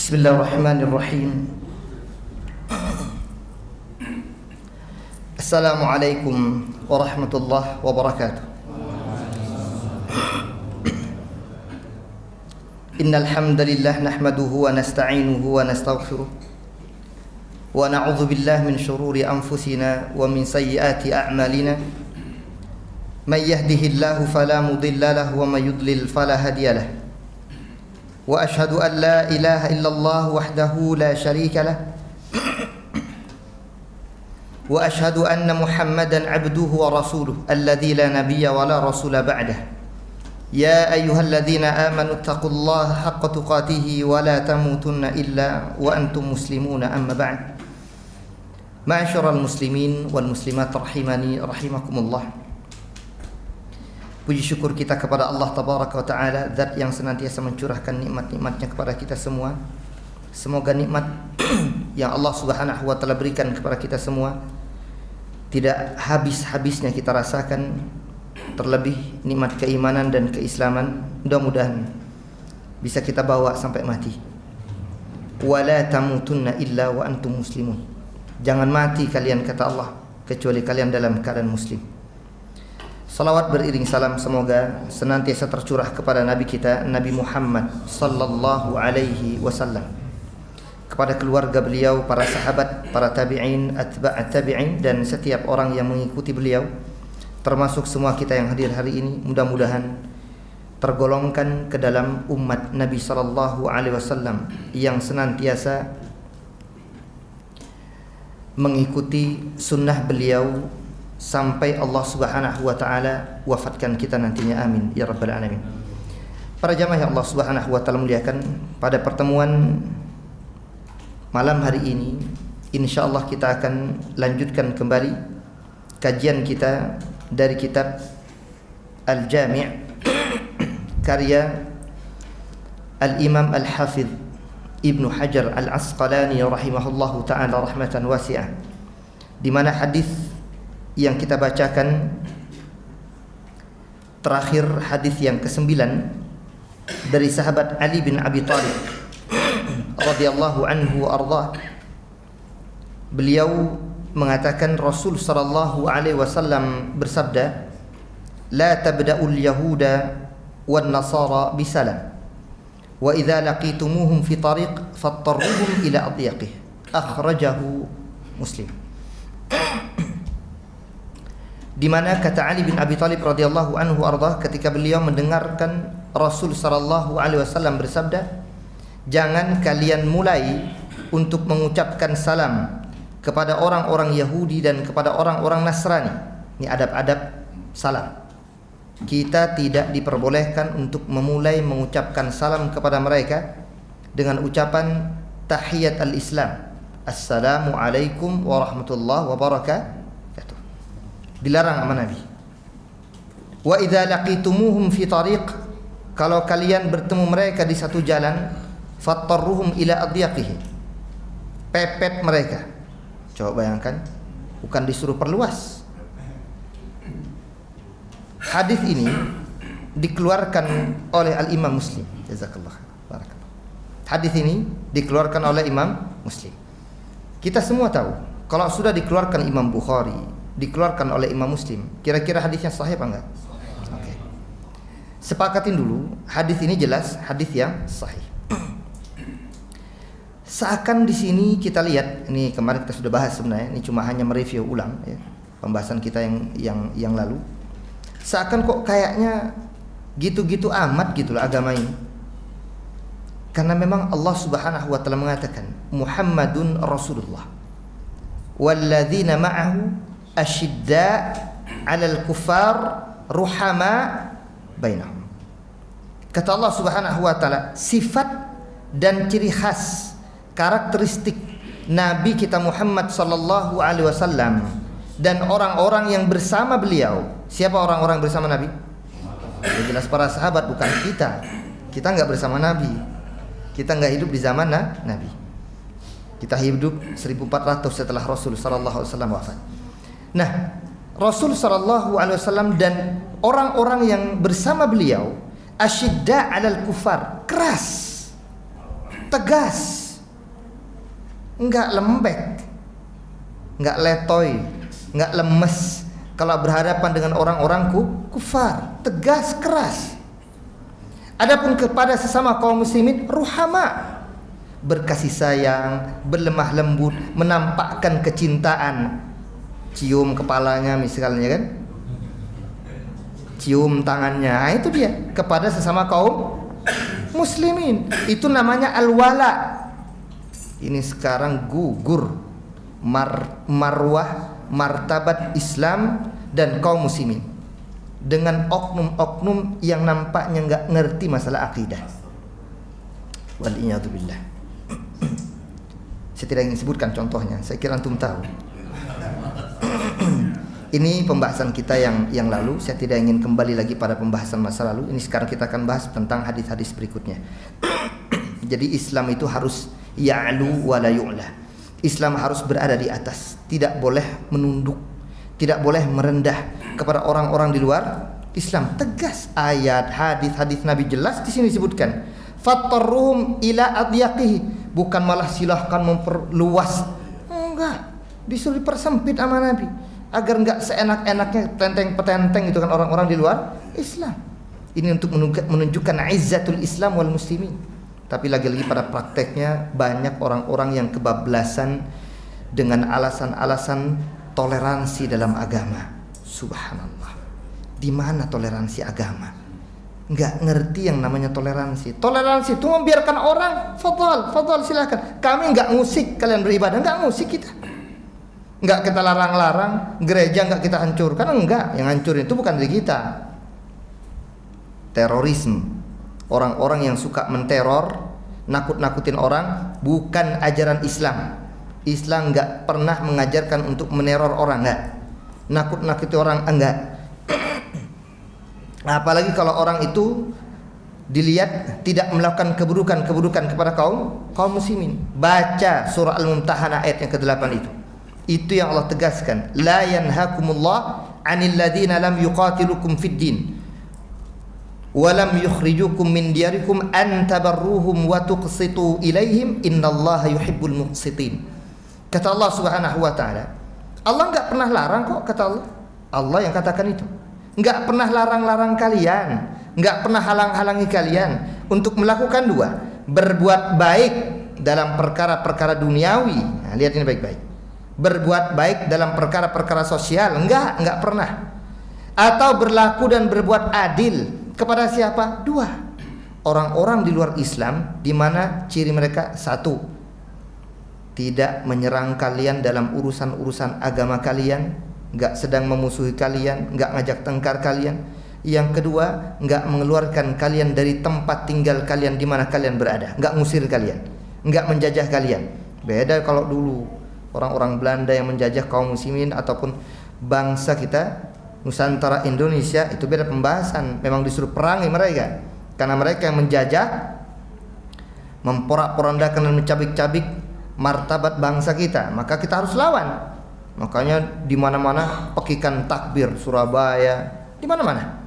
Bismillahirrahmanirrahim. Assalamualaikum warahmatullahi wabarakatuh. Innal hamdalillah nahmaduhu wa nasta'inuhu wa nastaghfiruh wa na'udzu billahi min shururi anfusina wa min sayyiati a'malina. May yahdihillahu fala mudilla lahu wa may yudlil fala hadiya lahu. Wa ashhadu an la ilaha illallah wahdahu la syarika lah. Wa ashhadu anna Muhammadan abduhu wa rasuluh alladzi la nabiyya wa la rasula ba'dah. Ya ayyuhalladzina amanu taqullaha haqqa tuqatih wa la tamutunna illa wa antum muslimuna amma ba'd. Ma'asyiral muslimin wal muslimat rahimani rahimakumullah. Puji syukur kita kepada Allah Tabaraka wa Ta'ala, Zat yang senantiasa mencurahkan nikmat-nikmatnya kepada kita semua. Semoga nikmat yang Allah Subhanahu wa Ta'ala berikan kepada kita semua tidak habis-habisnya kita rasakan, terlebih nikmat keimanan dan keislaman mudah-mudahan bisa kita bawa sampai mati. Wala tamutunna illa wa antum muslimun. Jangan mati kalian, kata Allah, kecuali kalian dalam keadaan muslim. Salawat beriring salam semoga senantiasa tercurah kepada Nabi kita, Nabi Muhammad sallallahu alaihi wasallam, kepada keluarga beliau, para sahabat, para tabi'in, atba'at tabi'in, dan setiap orang yang mengikuti beliau, termasuk semua kita yang hadir hari ini. Mudah-mudahan tergolongkan ke dalam umat Nabi sallallahu alaihi wasallam yang senantiasa mengikuti sunnah beliau sampai Allah Subhanahu wa Ta'ala wafatkan kita nantinya, amin ya rabbal alamin. Para jamaah yang Allah Subhanahu wa Ta'ala muliakan, pada pertemuan malam hari ini insyaallah kita akan lanjutkan kembali kajian kita dari kitab Al-Jami' karya Al-Imam Al-Hafidh Ibnu Hajar Al-Asqalani rahimahullahu ta'ala rahmatan wasi'ah, di mana hadis yang kita bacakan terakhir, hadis yang ke-9 dari sahabat Ali bin Abi Thalib radhiyallahu anhu arda. Beliau mengatakan Rasul sallallahu alaihi wasallam bersabda, la tabda'ul yahuda wan nasara bisalam wa idza laqitumuhum fi tariq fattarruhum ila adyaqih. Akhrajahu Muslim. Di mana kata Ali bin Abi Thalib radhiyallahu anhu arda, ketika beliau mendengarkan Rasul sallallahu alaihi wasallam bersabda, jangan kalian mulai untuk mengucapkan salam kepada orang-orang Yahudi dan kepada orang-orang Nasrani. Ini adab-adab salam. Kita tidak diperbolehkan untuk memulai mengucapkan salam kepada mereka dengan ucapan tahiyat al-Islam, assalamu alaikum warahmatullahi wabarakatuh. Dilarang sama Nabi. Wa idza laqitumuhum fi tariq, kalau kalian bertemu mereka di satu jalan, fattarruhum ila adyaqihi, pepet mereka. Coba bayangkan, bukan disuruh perluas. Hadis ini dikeluarkan oleh Al-Imam Muslim. Jazakallah barakallah. Hadis ini dikeluarkan oleh Imam Muslim. Kita semua tahu kalau sudah dikeluarkan Imam Bukhari, dikeluarkan oleh Imam Muslim, kira-kira hadisnya sahih apa enggak? Oke. Sepakatin dulu, hadis ini jelas hadis yang sahih. Seakan di sini kita lihat, ini kemarin kita sudah bahas sebenarnya, ini cuma hanya mereview ulang ya, pembahasan kita yang lalu. Seakan kok kayaknya gitu-gitu amat gitu loh agama ini. Karena memang Allah Subhanahu wa Ta'ala mengatakan Muhammadun Rasulullah walladzina ma'ahu asyidda 'alal kuffar ruhama bainahum. Kata Allah Subhanahu wa Ta'ala, sifat dan ciri khas, karakteristik Nabi kita Muhammad sallallahu alaihi wasallam dan orang-orang yang bersama beliau. Siapa orang-orang bersama Nabi? Ya jelas para sahabat, bukan kita. Kita enggak bersama Nabi. Kita enggak hidup di zaman Nabi. Kita hidup 1400 setelah Rasul sallallahu alaihi wasallam wafat. Nah, Rasul sallallahu alaihi wasallam dan orang-orang yang bersama beliau asyidda 'alal kufar, keras tegas, enggak lembek, enggak letoy, enggak lemes. Kalau berhadapan dengan orang-orang kufar, tegas, keras. Adapun kepada sesama kaum muslimin, ruhama, berkasih sayang, berlemah lembut, menampakkan kecintaan. Cium kepalanya misalnya kan, cium tangannya, nah, itu dia kepada sesama kaum muslimin. Itu namanya al-wala. Ini sekarang gugur marwah martabat Islam dan kaum muslimin dengan oknum-oknum yang nampaknya nggak ngerti masalah akidah. Waliyadzubillah. Saya tidak ingin sebutkan contohnya, saya kira antum tahu. Ini pembahasan kita yang lalu. Saya tidak ingin kembali lagi pada pembahasan masa lalu. Ini sekarang kita akan bahas tentang hadis-hadis berikutnya. Jadi Islam itu harus ya'lu wa la yu'la. Islam harus berada di atas, tidak boleh menunduk, tidak boleh merendah kepada orang-orang di luar Islam. Tegas, ayat, hadis Nabi jelas di sini disebutkan. Fattarruhum ila adyaqihi, bukan malah silahkan memperluas. Enggak, disuruh dipersempit sama Nabi agar enggak seenak-enaknya tenteng-petenteng itu kan orang-orang di luar Islam. Ini untuk menunjukkan izzatul Islam wal muslimin. Tapi lagi-lagi pada prakteknya banyak orang-orang yang kebablasan dengan alasan-alasan toleransi dalam agama. Subhanallah. Di mana toleransi agama? Enggak ngerti yang namanya toleransi. Toleransi itu membiarkan orang fadhal silakan. Kami enggak ngusik kalian beribadah, enggak ngusik kita. Enggak kita larang-larang, gereja enggak kita hancurkan, enggak. Yang hancurin itu bukan diri kita. Terorisme. Orang-orang yang suka menteror, nakut-nakutin orang, bukan ajaran Islam. Islam enggak pernah mengajarkan untuk meneror orang, enggak. Nakut-nakuti orang, enggak. Apalagi kalau orang itu dilihat tidak melakukan keburukan kepada kaum muslimin. Baca surah Al-Mumtahanah ayat yang ke-8 itu. Itu yang Allah tegaskan. La yanhakumullah 'anil ladzina lam yuqatilukum fid din walam yukhrijukum min diyarikum an tabarruhum wa tuqsitu ilaihim innallaha yuhibbul muqsitin. Kata Allah Subhanahu wa taala, Allah enggak pernah larang kok, kata Allah. Allah yang katakan itu. Enggak pernah larang-larang kalian, enggak pernah halang-halangi kalian untuk melakukan dua, berbuat baik dalam perkara-perkara duniawi. Nah, lihat ini baik-baik. Berbuat baik dalam perkara-perkara sosial, enggak pernah. Atau berlaku dan berbuat adil. Kepada siapa? Dua. Orang-orang di luar Islam, di mana ciri mereka satu, tidak menyerang kalian dalam urusan-urusan agama kalian, enggak sedang memusuhi kalian, enggak ngajak tengkar kalian. Yang kedua, enggak mengeluarkan kalian dari tempat tinggal kalian di mana kalian berada, enggak ngusir kalian, enggak menjajah kalian. Beda kalau dulu orang-orang Belanda yang menjajah kaum muslimin ataupun bangsa kita Nusantara Indonesia, itu beda pembahasan. Memang disuruh perangi mereka karena mereka yang menjajah, memporak-porandakan dan mencabik-cabik martabat bangsa kita. Maka kita harus lawan. Makanya di mana-mana pekikan takbir, Surabaya, di mana-mana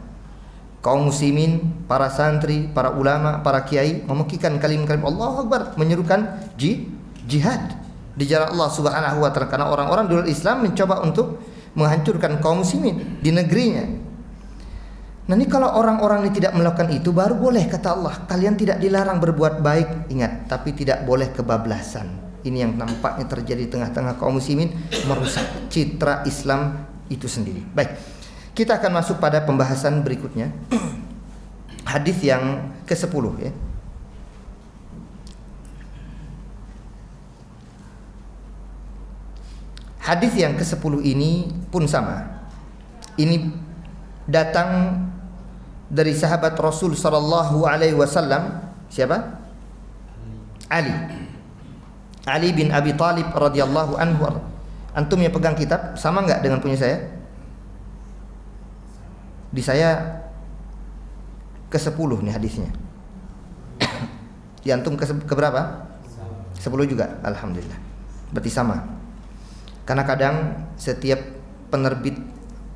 kaum muslimin, para santri, para ulama, para kiai memekikan kalim-kalim Allahu Akbar, menyerukan jihad di jalan Allah Subhanahu wa taala. Karena orang-orang di luar Islam mencoba untuk menghancurkan kaum muslimin di negerinya. Nah, ini kalau orang-orang ini tidak melakukan itu, baru boleh, kata Allah. Kalian tidak dilarang berbuat baik, ingat, tapi tidak boleh kebablasan. Ini yang nampaknya terjadi di tengah-tengah kaum muslimin, merusak citra Islam itu sendiri. Baik, kita akan masuk pada pembahasan berikutnya. Hadis yang ke-10 ya. Hadis yang ke-10 ini pun sama. Ini datang dari sahabat Rasul sallallahu alaihi wasallam. Siapa? Ali bin Abi Thalib radhiyallahu anhu. Antum yang pegang kitab sama enggak dengan punya saya? Di saya ke-10 nih hadisnya. Di antum ke berapa? 10 juga. Alhamdulillah. Berarti sama. Karena kadang setiap penerbit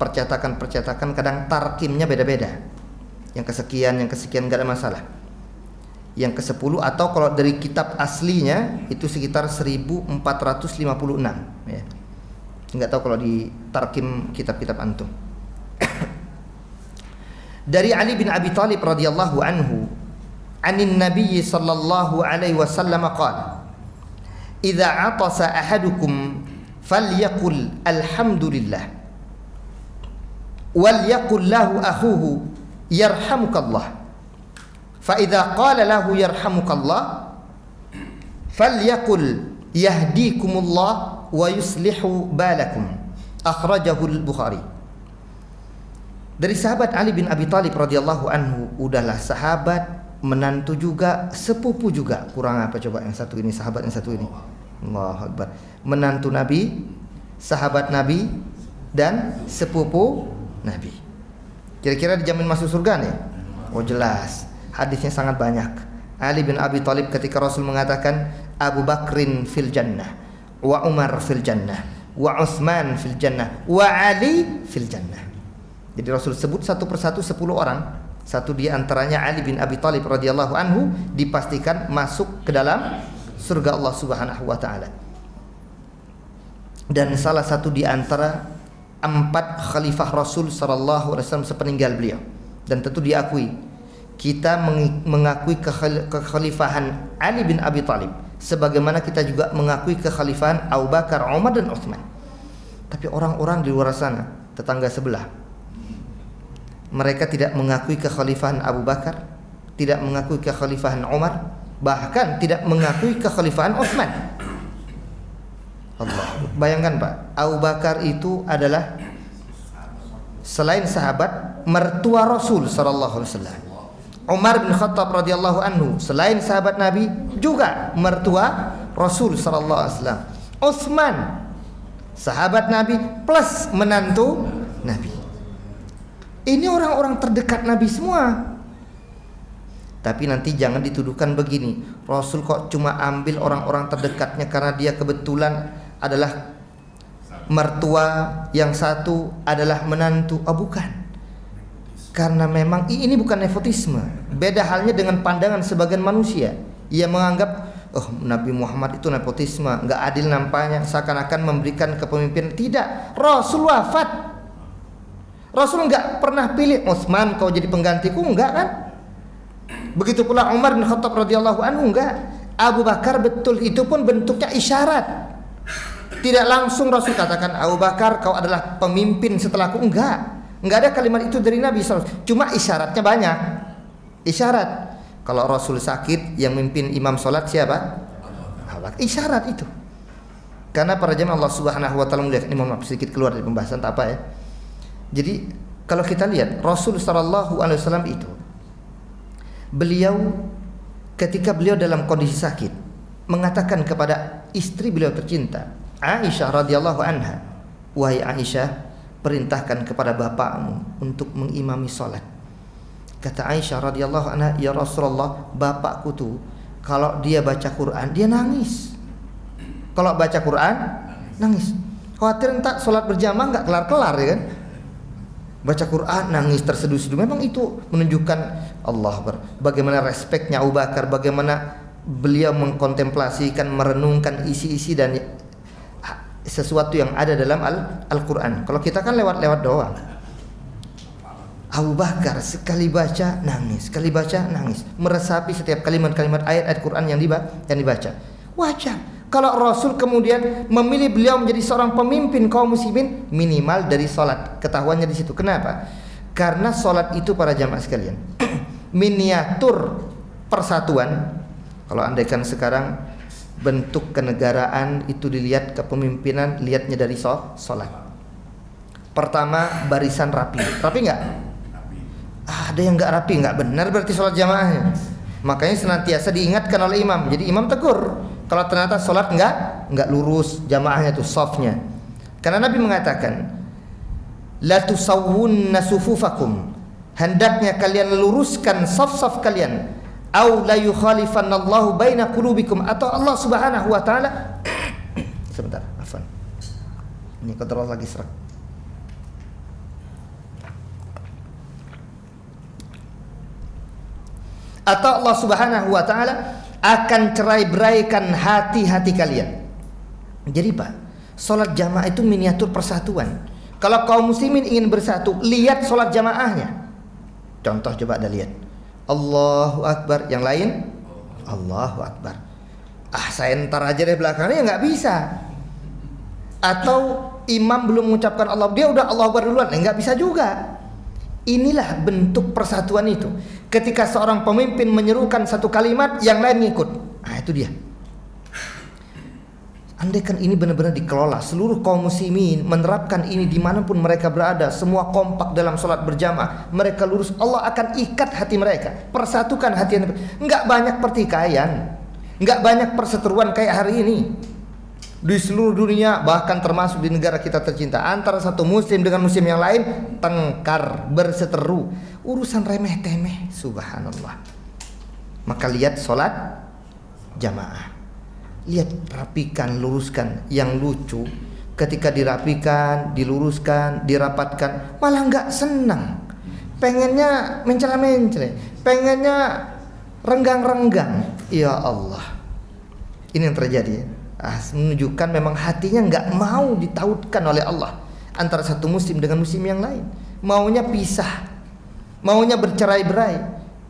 percetakan kadang tarkimnya beda-beda. Yang kesekian gak ada masalah. yang ke-10, atau kalau dari kitab aslinya itu sekitar 1456 ya. Enggak tahu kalau di tarkim kitab-kitab antum. Dari Ali bin Abi Thalib radhiyallahu anhu, anin Nabi sallallahu alaihi wasallam qala, "Idza 'atasa ahadukum falyaqul alhamdulillah wal yaqul lahu akhuhu yarhamukallah." فإذا قال له يرحمك الله فليقل يهديكم الله ويصلح بالكم أخرجه البخاري. Dari sahabat Ali bin Abi Thalib radhiyallahu anhu, udahlah sahabat, menantu juga, sepupu juga. Kurang apa coba yang satu ini, sahabat yang satu ini? Allahu Akbar. Menantu Nabi, sahabat Nabi, dan sepupu Nabi. Kira-kira dijamin masuk surga nih? Oh jelas. Hadisnya sangat banyak. Ali bin Abi Thalib ketika Rasul mengatakan Abu Bakrin fil jannah, wa Umar fil jannah, wa Utsman fil jannah, wa Ali fil jannah. Jadi Rasul sebut satu persatu 10 orang. Satu di antaranya Ali bin Abi Thalib radhiyallahu anhu dipastikan masuk ke dalam surga Allah Subhanahu wa taala. Dan salah satu di antara 4 khalifah Rasul sallallahu alaihi wasallam sepeninggal beliau. Dan tentu diakui, kita mengakui kekhalifahan Ali bin Abi Thalib sebagaimana kita juga mengakui kekhalifahan Abu Bakar, Umar, dan Utsman. Tapi orang-orang di luar sana, tetangga sebelah, mereka tidak mengakui kekhalifahan Abu Bakar, tidak mengakui kekhalifahan Umar, bahkan tidak mengakui kekhalifahan Utsman. Allah, bayangkan Pak, Abu Bakar itu adalah selain sahabat, mertua Rasul sallallahu alaihi wasallam. Umar bin Khattab radhiyallahu anhu selain sahabat Nabi juga mertua Rasul sallallahu alaihi wasallam. Utsman sahabat Nabi plus menantu Nabi. Ini orang-orang terdekat Nabi semua. Tapi nanti jangan dituduhkan begini, Rasul kok cuma ambil orang-orang terdekatnya karena dia kebetulan adalah mertua, yang satu adalah menantu. Oh bukan. Karena memang ini bukan nepotisme. Beda halnya dengan pandangan sebagian manusia. Ia menganggap, oh Nabi Muhammad itu nepotisme, nggak adil nampaknya, seakan-akan memberikan kepemimpinan. Tidak, Rasul wafat. Rasul nggak pernah pilih Utsman kau jadi penggantiku, enggak kan? Begitu pula Umar bin Khattab radhiyallahu anhu, enggak. Abu Bakar betul, itu pun bentuknya isyarat. Tidak langsung Rasul katakan Abu Bakar kau adalah pemimpin setelahku, enggak. Enggak ada kalimat itu dari Nabi SAW. Cuma isyaratnya banyak. Isyarat. Kalau Rasul sakit, yang mimpin imam sholat siapa? Isyarat itu. Karena para jemaah Allah Subhanahu wa taala melihat, ini mohon maaf sedikit keluar dari pembahasan tak apa ya. Jadi kalau kita lihat Rasul sallallahu alaihi wasallam itu, beliau ketika beliau dalam kondisi sakit mengatakan kepada istri beliau tercinta Aisyah radhiyallahu anha, wahai Aisyah, perintahkan kepada bapakmu untuk mengimami salat. Kata Aisyah radhiyallahu anha, ya Rasulullah, bapakku tuh kalau dia baca Quran dia nangis. Kalau baca Quran nangis. Khawatir entar salat berjamaah enggak kelar-kelar ya kan? Baca Quran nangis terseduh-seduh. Memang itu menunjukkan Allah bagaimana respeknya Abu Bakar, bagaimana beliau mengkontemplasikan, merenungkan isi-isi dan sesuatu yang ada dalam Al-Quran. Kalau kita kan lewat-lewat doang. Abu Bakar sekali baca nangis, sekali baca nangis, meresapi setiap kalimat-kalimat ayat Quran yang dibaca. Wajar. Kalau Rasul kemudian memilih beliau menjadi seorang pemimpin kaum muslimin, minimal dari salat. Ketahuannya di situ. Kenapa? Karena salat itu para jamaah sekalian, miniatur persatuan. Kalau andaikan sekarang bentuk kenegaraan itu dilihat, kepemimpinan lihatnya dari salat. Pertama, barisan rapi. Rapi enggak? Ada yang enggak rapi, enggak benar berarti salat jamaahnya. Makanya senantiasa diingatkan oleh imam. Jadi imam tegur kalau ternyata salat enggak lurus jamaahnya tuh safnya. Karena Nabi mengatakan, la tusawwunna sufufakum. Hendaknya kalian luruskan saf-saf kalian. Au la yukhalifannallahu baina qulubikum, atau Allah Subhanahu wa taala sebentar, afwan. Ini kontrol lagi serak. atau Allah Subhanahu wa taala akan cerai-beraikan hati-hati kalian. Jadi Pak, salat jamaah itu miniatur persatuan. Kalau kaum muslimin ingin bersatu, lihat salat jamaahnya. Contoh coba Anda lihat. Allahu Akbar, yang lain Allahu Akbar. Saya ntar aja deh belakangnya, nggak bisa. Atau imam belum mengucapkan Allah, dia udah Allahu Akbar duluan, nggak bisa juga. Inilah bentuk persatuan itu. Ketika seorang pemimpin menyerukan satu kalimat, yang lain ngikut. Itu dia. Andaikan ini benar-benar dikelola, seluruh kaum muslimin menerapkan ini dimanapun mereka berada, semua kompak dalam sholat berjamaah, mereka lurus, Allah akan ikat hati mereka, persatukan hati mereka. Nggak banyak pertikaian, nggak banyak perseteruan kayak hari ini di seluruh dunia, bahkan termasuk di negara kita tercinta. Antara satu muslim dengan muslim yang lain tengkar, berseteru, urusan remeh temeh. Subhanallah. Maka lihat sholat jamaah, lihat, rapikan, luruskan. Yang lucu, ketika dirapikan, diluruskan, dirapatkan, malah nggak senang, pengennya mencela-mencela, pengennya renggang-renggang. Ya Allah, ini yang terjadi. Menunjukkan memang hatinya nggak mau ditautkan oleh Allah antara satu muslim dengan muslim yang lain. Maunya pisah, maunya bercerai-berai.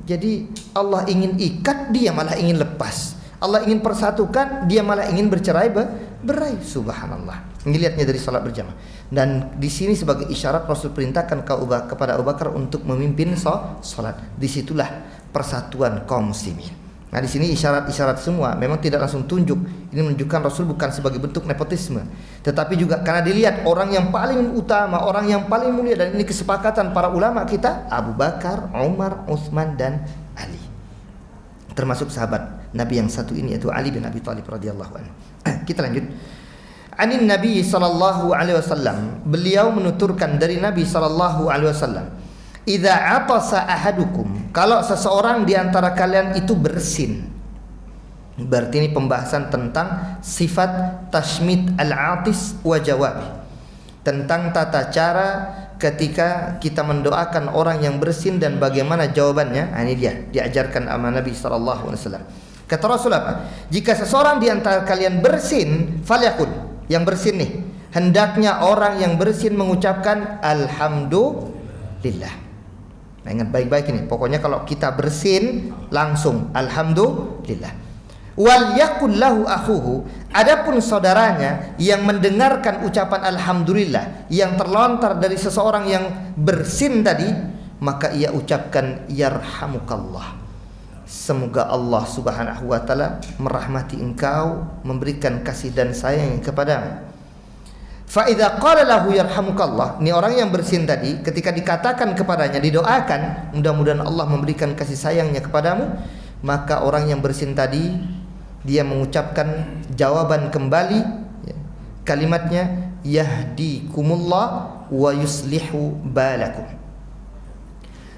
Jadi Allah ingin ikat, dia malah ingin lepas. Allah ingin persatukan, dia malah ingin bercerai-berai. Subhanallah. Ini lihatnya dari salat berjamaah. Dan di sini sebagai isyarat Rasul perintahkan kepada Abu Bakar untuk memimpin salat. Disitulah persatuan kaum muslimin. Nah, di sini isyarat-isyarat semua, memang tidak langsung tunjuk. Ini menunjukkan Rasul bukan sebagai bentuk nepotisme, tetapi juga karena dilihat orang yang paling utama, orang yang paling mulia, dan ini kesepakatan para ulama kita, Abu Bakar, Umar, Utsman dan Ali. Termasuk sahabat Nabi yang satu ini, yaitu Ali bin Abi Thalib radhiyallahu anhu. Kita lanjut. Anin Nabi sallallahu alaihi wasallam, beliau menuturkan dari Nabi sallallahu alaihi wasallam, idza atasa ahadukum, kalau seseorang di antara kalian itu bersin. Berarti ini pembahasan tentang sifat tashmit al-atis wa jawabi, tentang tata cara ketika kita mendoakan orang yang bersin dan bagaimana jawabannya. Ini dia diajarkan sama Nabi sallallahu alaihi wasallam. Kata Rasul apa? Jika seseorang di antara kalian bersin, falyakul, yang bersin nih, hendaknya orang yang bersin mengucapkan alhamdulillah. Nah, ingat baik-baik ini. Pokoknya kalau kita bersin langsung alhamdulillah. Wal yakul lahu akhuhu, adapun saudaranya yang mendengarkan ucapan alhamdulillah yang terlontar dari seseorang yang bersin tadi, maka ia ucapkan yarhamukallah, semoga Allah Subhanahu wa taala merahmati engkau, memberikan kasih dan sayang kepadamu. Fa idza qala lahu yarhamukallah, ini orang yang bersin tadi, ketika dikatakan kepadanya, didoakan mudah-mudahan Allah memberikan kasih sayangnya kepadamu, maka orang yang bersin tadi dia mengucapkan jawaban kembali, kalimatnya yahdikumullah wa yuslihu balakum,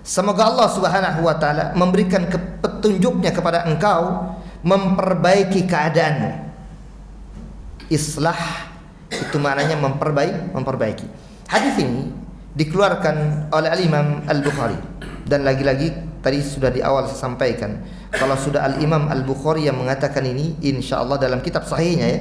semoga Allah Subhanahu wa taala memberikan petunjuknya kepada engkau, memperbaiki keadaanmu. Islah itu maknanya memperbaiki. Hadis ini dikeluarkan oleh Al-Imam Al-Bukhari, dan lagi-lagi tadi sudah di awal saya sampaikan, kalau sudah Al-Imam Al-Bukhari yang mengatakan ini, insyaallah dalam kitab sahihnya ya,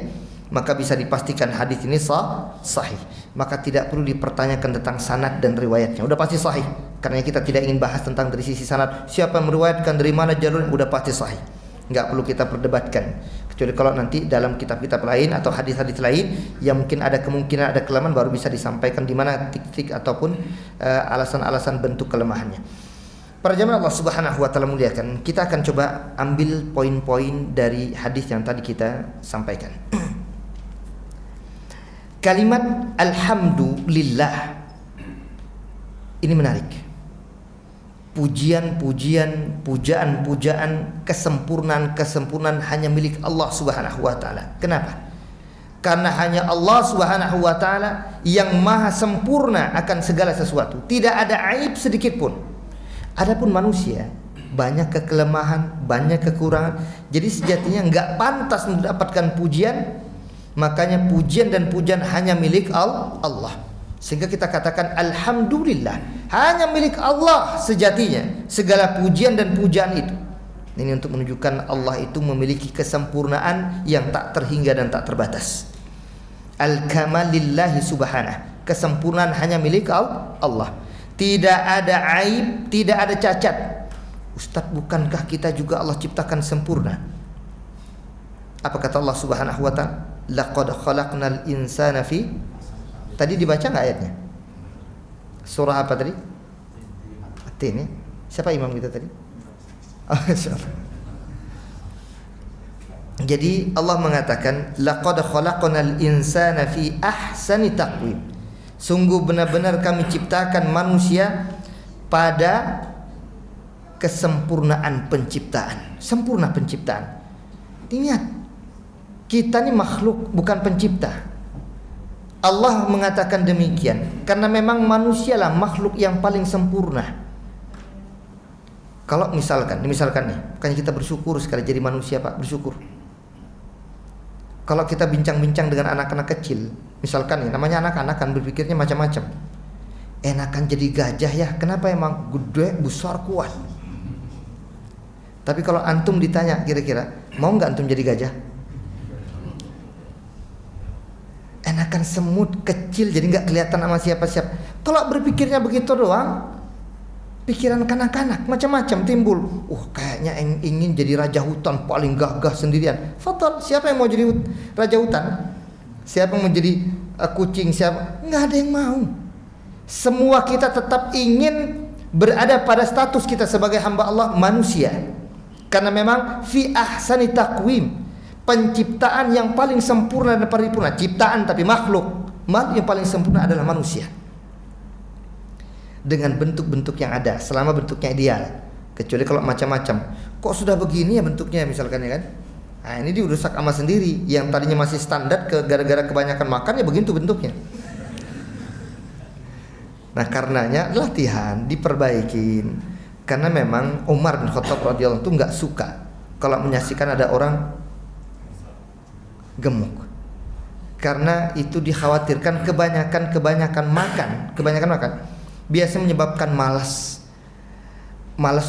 maka bisa dipastikan hadis ini sahih. Maka tidak perlu dipertanyakan tentang sanad dan riwayatnya, udah pasti sahih. Karena kita tidak ingin bahas tentang dari sisi sanad, siapa yang meriwayatkan, dari mana jalurnya, udah pasti sahih. Enggak perlu kita perdebatkan. Kecuali kalau nanti dalam kitab-kitab lain atau hadis-hadis lain yang mungkin ada kemungkinan ada kelemahan, baru bisa disampaikan di mana titik-titik ataupun alasan-alasan bentuk kelemahannya. Para jamaah Allah Subhanahu wa taala muliakan, kita akan coba ambil poin-poin dari hadis yang tadi kita sampaikan. Kalimat alhamdulillah ini menarik. Pujian-pujian, pujaan-pujaan, kesempurnaan-kesempurnaan hanya milik Allah Subhanahu wa taala. Kenapa? Karena hanya Allah Subhanahu wa taala yang maha sempurna akan segala sesuatu. Tidak ada aib sedikit pun. Adapun manusia banyak kekelemahan, banyak kekurangan. Jadi sejatinya enggak pantas mendapatkan pujian. Makanya pujian dan pujian hanya milik Allah. Sehingga kita katakan alhamdulillah, hanya milik Allah sejatinya segala pujian dan pujaan itu. Ini untuk menunjukkan Allah itu memiliki kesempurnaan yang tak terhingga dan tak terbatas. Al-kamal lillahi subhanahu. Kesempurnaan hanya milik Allah. Tidak ada aib, tidak ada cacat. Ustaz, bukankah kita juga Allah ciptakan sempurna? Apa kata Allah Subhanahu wa ta'ala? Laqad khalaqnal insana fi. Tadi dibaca enggak ayatnya? Surah apa tadi? At-Tin ya? Siapa imam kita tadi? Jadi Allah mengatakan laqad khalaqnal insana fi ahsani taqwim. Sungguh benar-benar kami ciptakan manusia pada kesempurnaan penciptaan. Sempurna penciptaan. Ingat, kita ini makhluk bukan pencipta. Allah mengatakan demikian karena memang manusialah makhluk yang paling sempurna. Kalau misalkan nih, bukannya kita bersyukur sekali jadi manusia, Pak, bersyukur. Kalau kita bincang-bincang dengan anak-anak kecil, misalkan nih, namanya anak-anak kan berpikirnya macam-macam. Enakan jadi gajah ya, kenapa emang gede, besar, kuat. Tapi kalau antum ditanya kira-kira, mau nggak antum jadi gajah? Enakan semut kecil jadi nggak kelihatan sama siapa-siapa. Kalau berpikirnya begitu doang, pikiran kanak-kanak macam-macam timbul. Kayaknya ingin jadi raja hutan paling gagah sendirian. Fatal, siapa yang mau jadi raja hutan? Siapa yang mau jadi kucing? Siapa? Nggak ada yang mau. Semua kita tetap ingin berada pada status kita sebagai hamba Allah, manusia. Karena memang fi ahsani taqwim, penciptaan yang paling sempurna dan paripurna. Ciptaan tapi makhluk yang paling sempurna adalah manusia. Dengan bentuk-bentuk yang ada, selama bentuknya ideal. Kecuali kalau macam-macam. Kok sudah begini ya bentuknya misalkan ya kan? Nah, ini dirusak sama sendiri. Yang tadinya masih standar gara-gara kebanyakan makan ya begitu bentuknya. Nah, karenanya latihan diperbaikin. Karena memang Umar bin Khattab radhiyallahu anhu itu enggak suka kalau menyaksikan ada orang gemuk. Karena itu dikhawatirkan kebanyakan makan biasa menyebabkan malas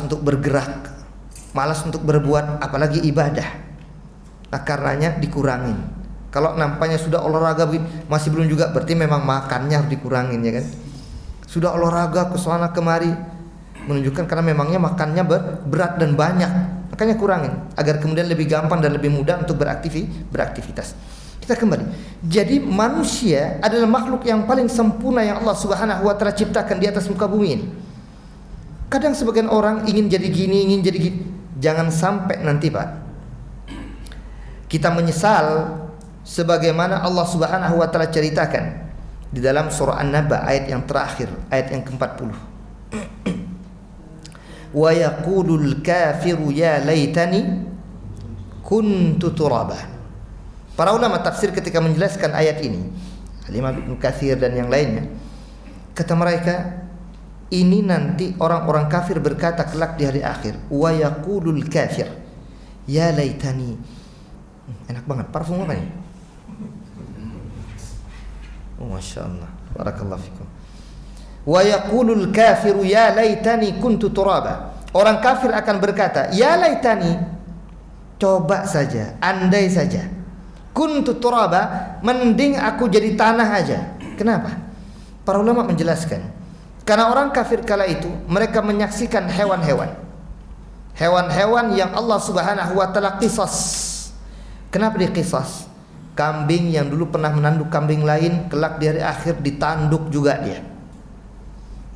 untuk bergerak, malas untuk berbuat apalagi ibadah. Nah, karenanya dikurangin. Kalau nampaknya sudah olahraga masih belum juga, berarti memang makannya harus dikurangin ya kan. Sudah olahraga ke sana kemari, menunjukkan karena memangnya makannya berat dan banyak, makanya kurangin agar kemudian lebih gampang dan lebih mudah untuk beraktivitas. Kita kembali. Jadi manusia adalah makhluk yang paling sempurna yang Allah Subhanahu wa taala ciptakan di atas muka bumi ini. Kadang sebagian orang ingin jadi gini. Jangan sampai nanti, Pak, kita menyesal sebagaimana Allah Subhanahu wa taala ceritakan di dalam surah An-Naba ayat yang terakhir, ayat yang ke-40. Wa yaqulul kafiru ya laitani kuntu turaba. Para ulama tafsir ketika menjelaskan ayat ini, Al-Imam Ibnu Katsir dan yang lainnya, kata mereka, ini nanti orang-orang kafir berkata kelak di hari akhir, wa yaqulul kafir ya laitani. Enak banget, parfum apa nih? Masya Allah, barakallahu fikum. Wa yaqulul kafiru ya laitani kuntu turaba. Orang kafir akan berkata, ya laitani, coba saja, andai saja, kuntu turaba, mending aku jadi tanah aja. Kenapa? Para ulama menjelaskan, karena orang kafir kala itu mereka menyaksikan hewan-hewan yang Allah Subhanahu wa taala qisas. Kenapa diqisas? Kambing yang dulu pernah menanduk kambing lain, kelak di hari akhir ditanduk juga dia.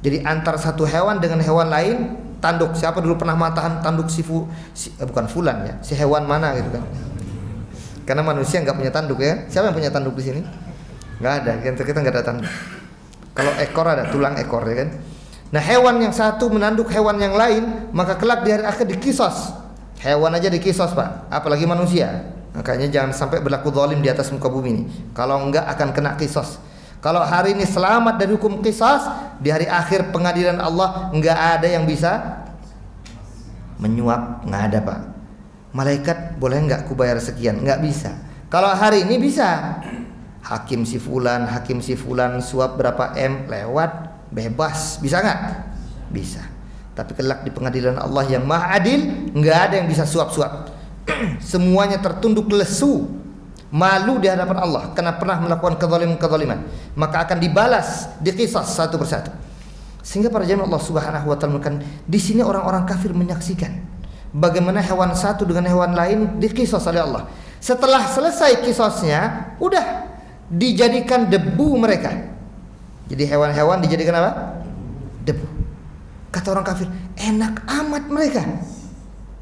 Jadi antara satu hewan dengan hewan lain tanduk. Siapa dulu pernah matahan tanduk bukan fulan ya, si hewan mana gitu kan? Karena manusia nggak punya tanduk ya. Siapa yang punya tanduk di sini? Nggak ada. Kita nggak ada tanduk. Kalau ekor ada tulang ekor ya kan. Nah, hewan yang satu menanduk hewan yang lain, maka kelak di hari akhir dikisos. Hewan aja dikisos, Pak, apalagi manusia. Makanya jangan sampai berlaku zalim di atas muka bumi ini. Kalau enggak akan kena kisos. Kalau hari ini selamat dari hukum kisos, di hari akhir pengadilan Allah enggak ada yang bisa menyuap, enggak ada, Pak. Malaikat boleh enggak kubayar sekian? Enggak bisa. Kalau hari ini bisa. Hakim si fulan suap berapa M lewat bebas. Bisa enggak? Bisa. Tapi kelak di pengadilan Allah yang maha adil, nggak ada yang bisa suap-suap. Semuanya tertunduk lesu, malu di hadapan Allah karena pernah melakukan kezaliman. Maka akan dibalas, diqisas satu persatu. Sehingga para jemaah Allah Subhanahu wa taala di sini orang-orang kafir menyaksikan bagaimana hewan satu dengan hewan lain diqisas oleh Allah. Setelah selesai kisosnya, udah dijadikan debu mereka. Jadi hewan-hewan dijadikan apa? Debu. Kata orang kafir, enak amat mereka.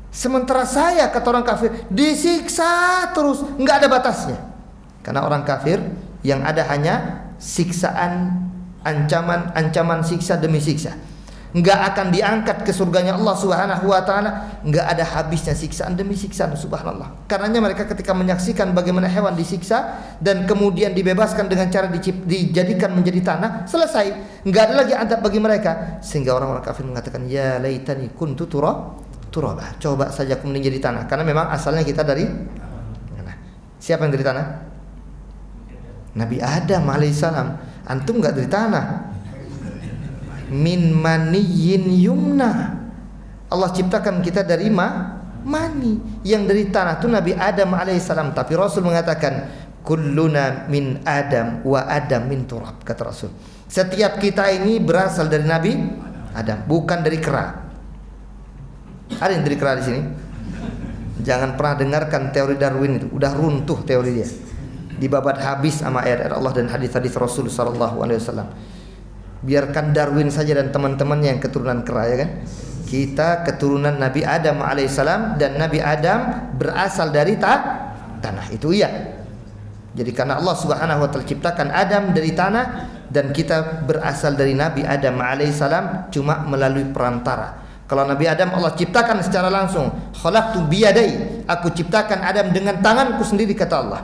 Sementara saya, kata orang kafir, disiksa terus, nggak ada batasnya. Karena orang kafir yang ada hanya siksaan, ancaman siksa demi siksa. Nggak akan diangkat ke surganya Allah Subhanahu wa taala, nggak ada habisnya siksaan demi siksaan, subhanallah. Karenanya mereka ketika menyaksikan bagaimana hewan disiksa dan kemudian dibebaskan dengan cara dijadikan menjadi tanah, selesai, nggak ada lagi adab bagi mereka. Sehingga orang-orang kafir mengatakan, ya laitani kuntu turaba, coba saja aku menjadi tanah. Karena memang asalnya kita dari siapa yang dari tanah? Nabi Adam alaihissalam. Antum nggak dari tanah. Min maniyin yumna. Allah ciptakan kita dari mani. Yang dari tanah itu Nabi Adam alaihissalam. Tapi Rasul mengatakan, kulluna min Adam wa Adam min turab, kata Rasul. Setiap kita ini berasal dari Nabi Adam, bukan dari kera. Ada yang dari kera di sini? Jangan pernah dengarkan teori Darwin itu, udah runtuh teori dia. Dibabat habis sama ayat-ayat Allah dan hadis-hadis Rasul sallallahu alaihi wasallam. Biarkan Darwin saja dan teman-temannya yang keturunan kera, ya kan? Kita keturunan Nabi Adam alaihissalam, dan Nabi Adam berasal dari tanah, itu iya. Jadi karena Allah Subhanahu wa taala ciptakan Adam dari tanah, dan kita berasal dari Nabi Adam alaihissalam cuma melalui perantara. Kalau Nabi Adam Allah ciptakan secara langsung, khalaqtu biyadai, aku ciptakan Adam dengan tanganku sendiri, kata Allah.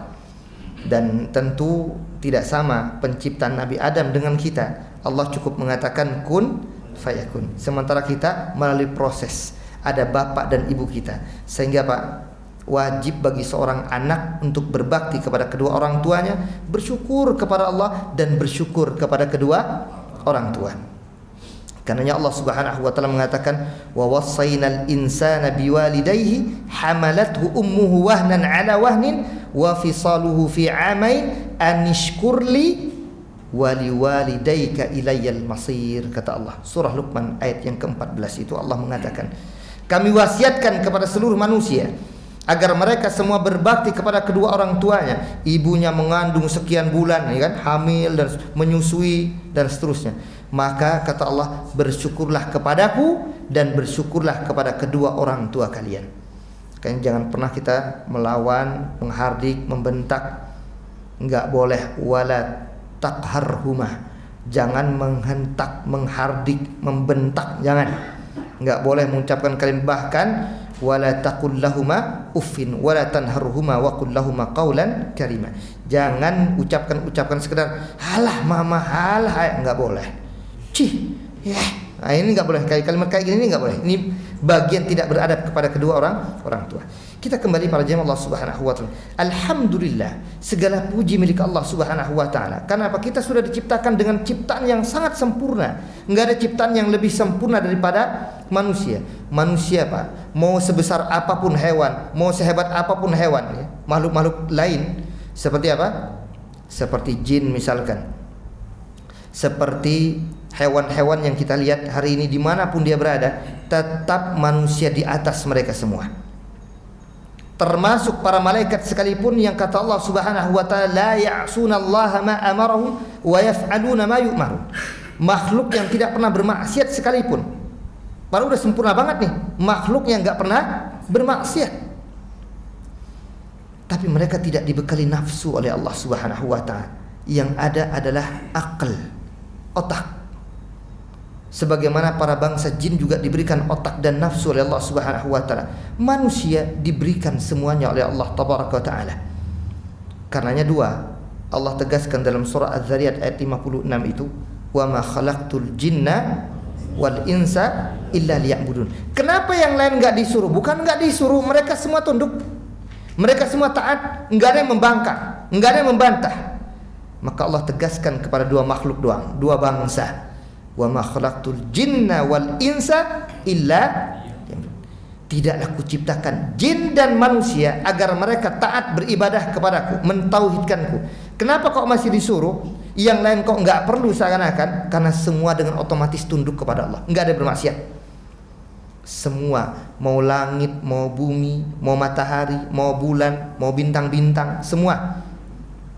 Dan tentu tidak sama penciptaan Nabi Adam dengan kita. Allah cukup mengatakan kun fayakun. Sementara kita melalui proses, ada bapak dan ibu kita. Sehingga Pak, wajib bagi seorang anak untuk berbakti kepada kedua orang tuanya, bersyukur kepada Allah dan bersyukur kepada kedua orang tua. Karenanya Allah Subhanahu wa taala mengatakan, wa wassaynal insana biwalidayhi hamalathu ummuhu wahnan ala wahnin wa fisaluhu fi 'amain anishkurli waliwalidayka ilayyal masir, kata Allah. Surah Luqman ayat yang ke-14 itu Allah mengatakan, kami wasiatkan kepada seluruh manusia agar mereka semua berbakti kepada kedua orang tuanya. Ibunya mengandung sekian bulan, ya kan, hamil dan menyusui dan seterusnya. Maka kata Allah, bersyukurlah kepadaku dan bersyukurlah kepada kedua orang tua kalian. Kan jangan pernah kita melawan, menghardik, membentak. Enggak boleh. Wala taqharhuma, jangan menghentak, menghardik, membentak, jangan. Enggak boleh mengucapkan kalimat. Bahkan wala taqul lahuma uffin wala tanharhuma wa qul lahuma qaulan karima. Jangan ucapkan sekedar halah mama, halah, enggak boleh. Cih, ya. Nah, ini enggak boleh. Kalimat kayak gini enggak boleh. Ini bagian tidak beradab kepada kedua orang tua. Kita kembali para jemaah Allah Subhanahu wa taala. Alhamdulillah, segala puji milik Allah Subhanahu wa taala. Karena apa? Kita sudah diciptakan dengan ciptaan yang sangat sempurna. Enggak ada ciptaan yang lebih sempurna daripada manusia. Manusia, Pak, mau sebesar apapun hewan, mau sehebat apapun hewan, ya, makhluk-makhluk lain seperti apa? Seperti jin misalkan. Seperti hewan-hewan yang kita lihat hari ini dimanapun dia berada, tetap manusia di atas mereka semua. Termasuk para malaikat sekalipun yang kata Allah Subhanahu wa taala, la ya'sunallaha ma amarahum wa yaf'aluna ma yu'marun. Makhluk yang tidak pernah bermaksiat sekalipun. Padahal udah sempurna banget nih, makhluk yang enggak pernah bermaksiat. Tapi mereka tidak dibekali nafsu oleh Allah Subhanahu wa taala. Yang ada adalah akal, otak. Sebagaimana para bangsa jin juga diberikan otak dan nafsu oleh Allah Subhanahu wa taala. Manusia diberikan semuanya oleh Allah Tabaraka wa taala. Karenanya dua, Allah tegaskan dalam surah Az-Zariyat ayat 56 itu, wa ma khalaqtul jinna wal insa illa liya'budun. Kenapa yang lain enggak disuruh? Bukan enggak disuruh, mereka semua tunduk. Mereka semua taat, enggak ada yang membangkang, enggak ada yang membantah. Maka Allah tegaskan kepada dua makhluk doang, dua bangsa. Wa ma khalaqtul jinna wal insa illa, tidaklah kuciptakan jin dan manusia agar mereka taat beribadah kepadaku, mentauhidkanku. Kenapa kok masih disuruh? Yang lain kok enggak perlu seakan-akan? Karena semua dengan otomatis tunduk kepada Allah, enggak ada bermaksiat. Semua, mau langit, mau bumi, mau matahari, mau bulan, mau bintang-bintang, semua.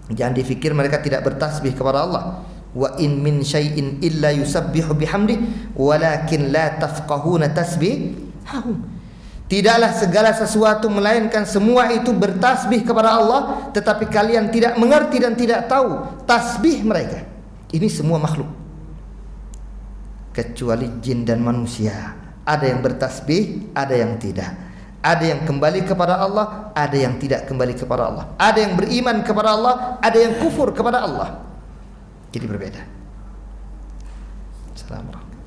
Jangan dipikir mereka tidak bertasbih kepada Allah. Wa in min syai'in illa yusabbihu bihamdi walakin la tafqahuna tasbihahum. Tidaklah segala sesuatu melainkan semua itu bertasbih kepada Allah, tetapi kalian tidak mengerti dan tidak tahu tasbih mereka. Ini semua makhluk kecuali jin dan manusia. Ada yang bertasbih, ada yang tidak. Ada yang kembali kepada Allah, ada yang tidak kembali kepada Allah. Ada yang beriman kepada Allah, ada yang kufur kepada Allah. Jadi berbeda. Assalamualaikum.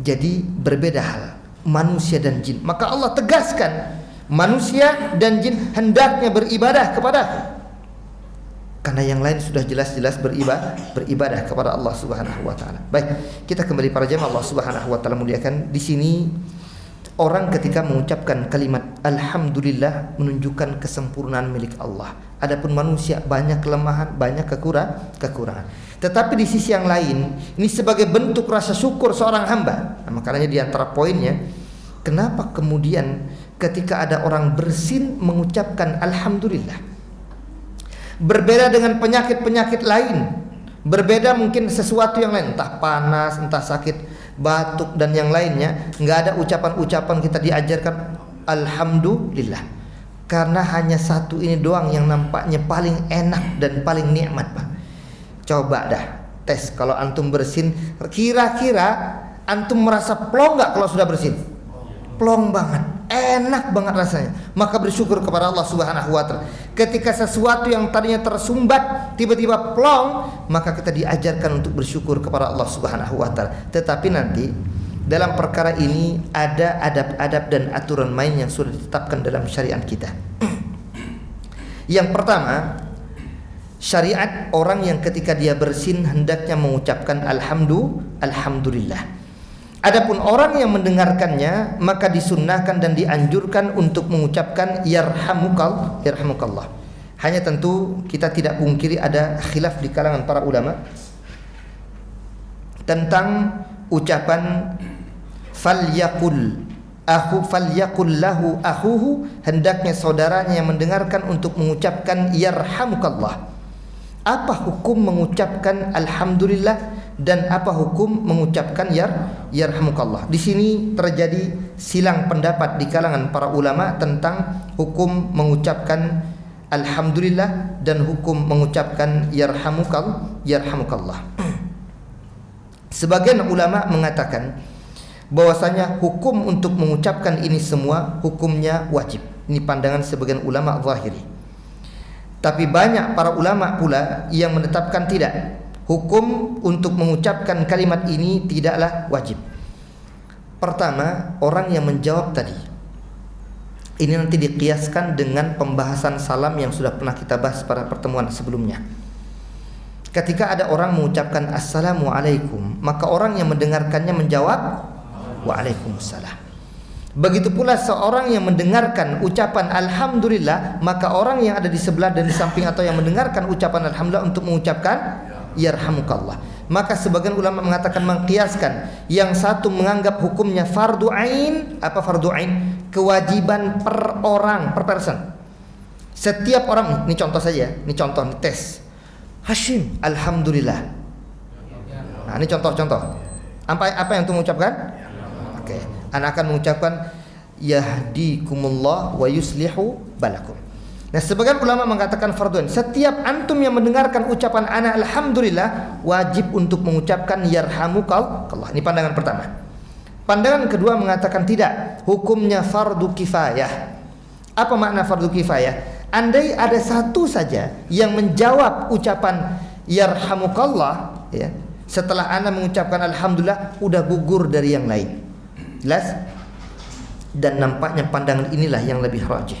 Jadi berbeda hal manusia dan jin. Maka Allah tegaskan manusia dan jin hendaknya beribadah kepada-Ku. Karena yang lain sudah jelas-jelas beribadah kepada Allah Subhanahu wa taala. Baik, kita kembali para jemaah Allah Subhanahu wa taala muliakan. Di sini orang ketika mengucapkan kalimat alhamdulillah menunjukkan kesempurnaan milik Allah. Adapun manusia banyak kelemahan, banyak kekurangan. Tetapi di sisi yang lain, ini sebagai bentuk rasa syukur seorang hamba. Nah, makanya di antara poinnya, kenapa kemudian ketika ada orang bersin mengucapkan alhamdulillah? Berbeda dengan penyakit-penyakit lain. Berbeda mungkin sesuatu yang lain, entah panas, entah sakit, batuk dan yang lainnya. Enggak ada ucapan-ucapan kita diajarkan alhamdulillah. Karena hanya satu ini doang yang nampaknya paling enak dan paling nikmat, Pak. Coba dah tes kalau antum bersin, kira-kira antum merasa plong nggak kalau sudah bersin? Plong banget, enak banget rasanya. Maka bersyukur kepada Allah Subhanahu wa taala. Ketika sesuatu yang tadinya tersumbat tiba-tiba plong, maka kita diajarkan untuk bersyukur kepada Allah Subhanahu wa taala. Tetapi nanti dalam perkara ini ada adab-adab dan aturan main yang sudah ditetapkan dalam syariat kita. Yang pertama, syariat orang yang ketika dia bersin hendaknya mengucapkan alhamdulillah. Adapun orang yang mendengarkannya maka disunnahkan dan dianjurkan untuk mengucapkan yarhamukallah. Hanya tentu kita tidak pungkiri ada khilaf di kalangan para ulama tentang ucapan falyaqul lahu akhuhu, hendaknya saudaranya yang mendengarkan untuk mengucapkan yarhamukallah. Apa hukum mengucapkan alhamdulillah dan apa hukum mengucapkan yarhamukallah? Di sini terjadi silang pendapat di kalangan para ulama tentang hukum mengucapkan alhamdulillah dan hukum mengucapkan yarhamukallah. Sebagian ulama mengatakan bahwasanya hukum untuk mengucapkan ini semua hukumnya wajib. Ini pandangan sebagian ulama zahiri. Tapi banyak para ulama pula yang menetapkan tidak. Hukum untuk mengucapkan kalimat ini tidaklah wajib. Pertama, orang yang menjawab tadi, ini nanti dikiaskan dengan pembahasan salam yang sudah pernah kita bahas pada pertemuan sebelumnya. Ketika ada orang mengucapkan assalamualaikum, maka orang yang mendengarkannya menjawab waalaikumsalam. Begitu pula seorang yang mendengarkan ucapan alhamdulillah, maka orang yang ada di sebelah dan di samping atau yang mendengarkan ucapan alhamdulillah untuk mengucapkan yarhamukallah. Maka sebagian ulama mengatakan mengkiaskan, yang satu menganggap hukumnya fardu ain. Apa fardu ain? Kewajiban per orang, per person. Setiap orang, ini contoh saja, ini contoh, ini tes. Hashim, alhamdulillah. Nah, ini contoh-contoh. Apa yang untuk mengucapkan? Oke, anak akan mengucapkan yahdikumullah wa yuslihu balakum. Nah, sebagian ulama mengatakan fardhu. Setiap antum yang mendengarkan ucapan ana alhamdulillah wajib untuk mengucapkan yarhamukallah. Ini pandangan pertama. Pandangan kedua mengatakan tidak, hukumnya fardu kifayah. Apa makna fardu kifayah? Andai ada satu saja yang menjawab ucapan yarhamukallah, ya, setelah ana mengucapkan alhamdulillah, udah gugur dari yang lain. Jelas? Dan nampaknya pandangan inilah yang lebih rajih.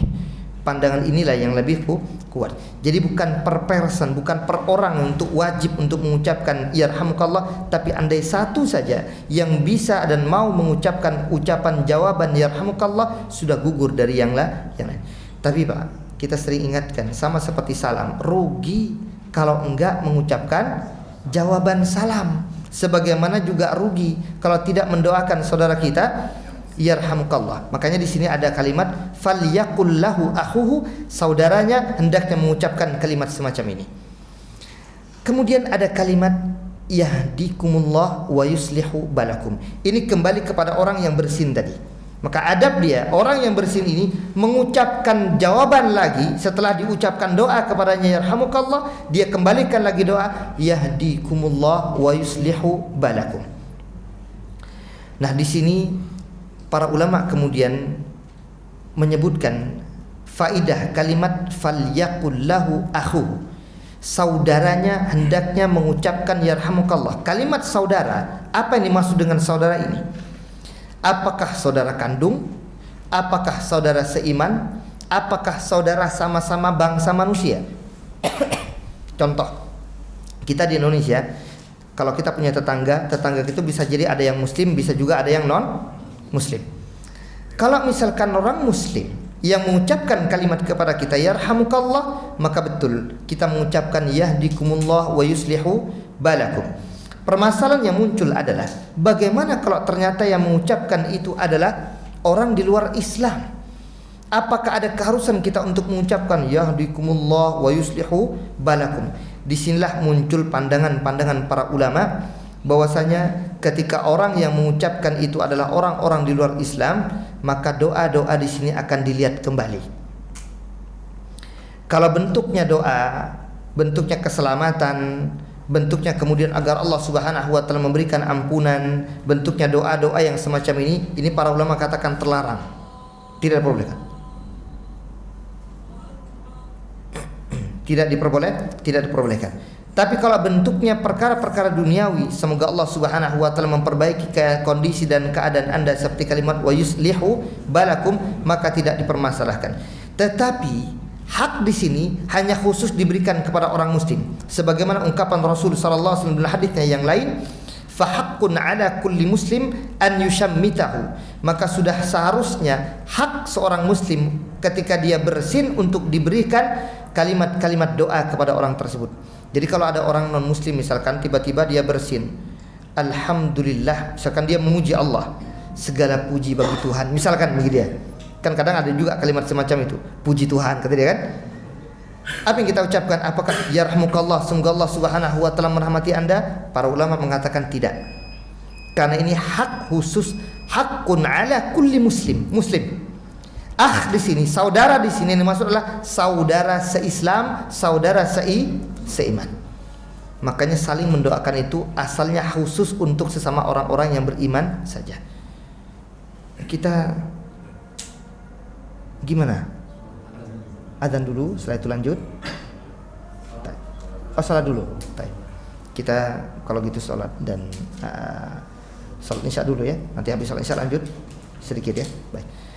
pandangan inilah yang lebih kuat. Jadi bukan per person, bukan per orang untuk wajib untuk mengucapkan yarhamukallah, tapi andai satu saja yang bisa dan mau mengucapkan ucapan jawaban yarhamukallah, sudah gugur dari yang lain. Tapi Pak, kita sering ingatkan, sama seperti salam, rugi kalau enggak mengucapkan jawaban salam. Sebagaimana juga rugi kalau tidak mendoakan saudara kita yarhamukallah. Makanya di sini ada kalimat falyaqul lahu akhuhu, saudaranya hendaknya mengucapkan kalimat semacam ini. Kemudian ada kalimat yahdikumullah wa yuslihu balakum. Ini kembali kepada orang yang bersin tadi. Maka adab dia, orang yang bersin ini mengucapkan jawaban lagi setelah diucapkan doa kepadanya yarhamukallah, dia kembalikan lagi doa yahdikumullah wa yuslihu balakum. Nah, di sini para ulama kemudian menyebutkan faidah kalimat falyaqul lahu akhuhu. Saudaranya hendaknya mengucapkan yarhamukallah. Kalimat saudara, apa yang dimaksud dengan saudara ini? Apakah saudara kandung? Apakah saudara seiman? Apakah saudara sama-sama bangsa manusia? Contoh, kita di Indonesia, kalau kita punya tetangga itu bisa jadi ada yang muslim, bisa juga ada yang non muslim. Kalau misalkan orang muslim yang mengucapkan kalimat kepada kita yarhamukallah, maka betul kita mengucapkan yahdikumullah wa yuslihu balakum. Permasalahan yang muncul adalah bagaimana kalau ternyata yang mengucapkan itu adalah orang di luar Islam? Apakah ada keharusan kita untuk mengucapkan yahdikumullah wa yuslihu balakum? Disinilah muncul pandangan-pandangan para ulama bahwasanya ketika orang yang mengucapkan itu adalah orang-orang di luar Islam, maka doa-doa di sini akan dilihat kembali. Kalau bentuknya doa, bentuknya keselamatan, bentuknya kemudian agar Allah Subhanahu wa taala memberikan ampunan, bentuknya doa-doa yang semacam ini para ulama katakan terlarang. Tidak diperbolehkan. Tidak diperbolehkan. Tapi kalau bentuknya perkara-perkara duniawi, semoga Allah Subhanahu wa taala memperbaiki kondisi dan keadaan Anda seperti kalimat wa yuslihu balakum, maka tidak dipermasalahkan. Tetapi hak di sini hanya khusus diberikan kepada orang muslim. Sebagaimana ungkapan Rasul sallallahu alaihi wasallam dalam hadisnya yang lain, fa haqqun ala kulli muslim an yushammitahu. Maka sudah seharusnya hak seorang muslim ketika dia bersin untuk diberikan kalimat-kalimat doa kepada orang tersebut. Jadi kalau ada orang non muslim misalkan tiba-tiba dia bersin, alhamdulillah, misalkan dia memuji Allah, segala puji bagi Tuhan, misalkan begitu dia. Kan kadang ada juga kalimat semacam itu, puji Tuhan, kata dia kan. Apa yang kita ucapkan? Apakah yarhamukallah, semoga Allah Subhanahu wa taala merahmati Anda? Para ulama mengatakan tidak. Karena ini hak khusus, hakun ala kulli muslim. Di sini, saudara di sini maksud adalah saudara seislam, saudara seiman. Makanya saling mendoakan itu asalnya khusus untuk sesama orang-orang yang beriman saja. Kita gimana? Adzan dulu, setelah itu lanjut. Salat dulu. Kita kalau gitu salat dan salat isya dulu ya. Nanti habis salat isya lanjut sedikit ya. Baik.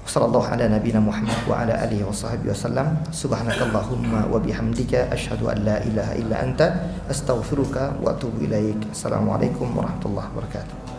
Sallallahu ala nabiyina Muhammad wa ala alihi washabbihi wasallam. Subhanakallahumma wa bihamdika asyhadu an la ilaha illa anta astaghfiruka wa atubu ilaik. Assalamualaikum warahmatullahi wabarakatuh.